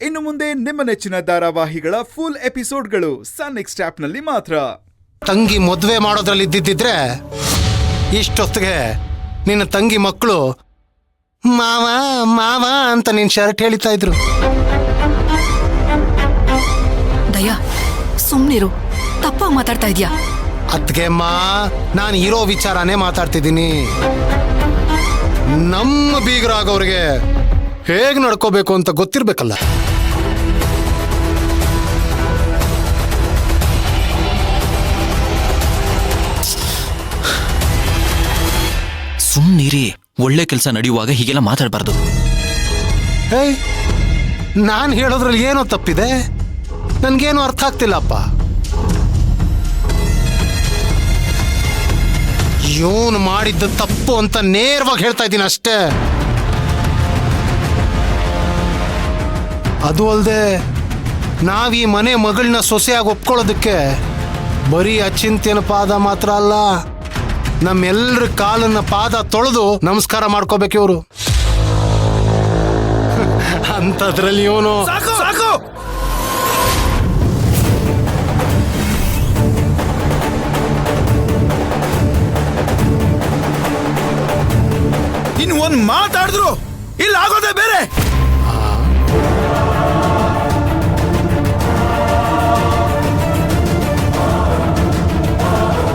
ಇನ್ನು ಮುಂದೆ ನಿಮ್ಮ ನೆಚ್ಚಿನ ಧಾರಾವಾಹಿಗಳ ಫುಲ್ ಎಪಿಸೋಡ್ಗಳು ಸನ್ ನೆಕ್ಸ್ಟ್ ಆಪ್ನಲ್ಲಿ ಮಾತ್ರ. ತಂಗಿ ಮದುವೆ ಮಾಡೋದ್ರಲ್ಲಿ ಇದ್ದಿದ್ದಿದ್ರೆ ಇಷ್ಟೊತ್ತಿಗೆ ನಿನ್ನ ತಂಗಿ ಮಕ್ಕಳು ಮಾವ ಮಾವ ಅಂತ ನಿನ್ ಶರ್ಟ್ ಹೇಳಿತಾ ಇದ್ರು. ದಯಾ, ಸುಮ್ನಿರು, ತಪ್ಪಾಗಿ ಮಾತಾಡ್ತಾ ಇದ್ಯಾ? ಅತ್ಗೆಮ್ಮ, ನಾನು ಇರೋ ವಿಚಾರನೇ ಮಾತಾಡ್ತಿದ್ದೀನಿ. ನಮ್ಮ ಬೀಗರಾಗವ್ರಿಗೆ ಹೇಗ್ ನಡ್ಕೋಬೇಕು ಅಂತ ಗೊತ್ತಿರ್ಬೇಕಲ್ಲ. ಸುಮ್ನಿರಿ, ಒಳ್ಳೆ ಕೆಲಸ ನಡೆಯುವಾಗ ಹೀಗೆಲ್ಲ ಮಾತಾಡಬಾರ್ದು. ಹೇಯ್, ನಾನು ಹೇಳೋದ್ರಲ್ಲಿ ಏನೋ ತಪ್ಪಿದೆ? ನನ್ಗೇನು ಅರ್ಥ ಆಗ್ತಿಲ್ಲಪ್ಪ. ಇವನು ಮಾಡಿದ್ದ ತಪ್ಪು ಅಂತ ನೇರವಾಗಿ ಹೇಳ್ತಾ ಇದ್ದೀನಿ ಅಷ್ಟೇ. ಅದು ಅಲ್ಲದೆ ನಾವೀ ಮನೆ ಮಗಳನ್ನ ಸೊಸೆಯಾಗಿ ಒಪ್ಕೊಳ್ಳೋದಕ್ಕೆ ಬರೀ ಅಚಿಂತ್ಯನ ಪಾದ ಮಾತ್ರ ಅಲ್ಲ, ನಮ್ಮೆಲ್ಲರ ಕಾಲನ್ನ ಪಾದ ತೊಳೆದು ನಮಸ್ಕಾರ ಮಾಡ್ಕೋಬೇಕು ಇವರು. ಅಂತದ್ರಲ್ಲಿ ಇವನು ಸಾಕು. ಇನ್ನು ಒಂದ್ ಮಾತಾಡಿದ್ರು ಇಲ್ಲ ಆಗೋದೇ ಬೇರೆ.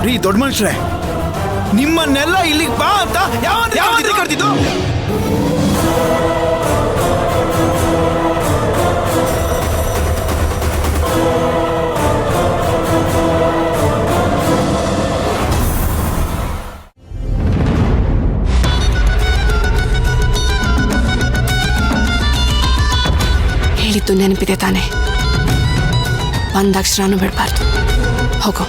ರೀ ದೊಡ್ಡ ಮನುಷ್ಯರೇ, ನಿಮ್ಮನ್ನೆಲ್ಲ ಇಲ್ಲಿಗೆ ಬಾ ಅಂತ ಯಾವ ಕರ್ತಿದ್ದು? ಹೇಳಿದ್ದು ನೆನಪಿದೆ ತಾನೆ? ಒಂದಕ್ಷರನೂ ಬಿಡಬಾರ್ದು. ಹೋಗೋ.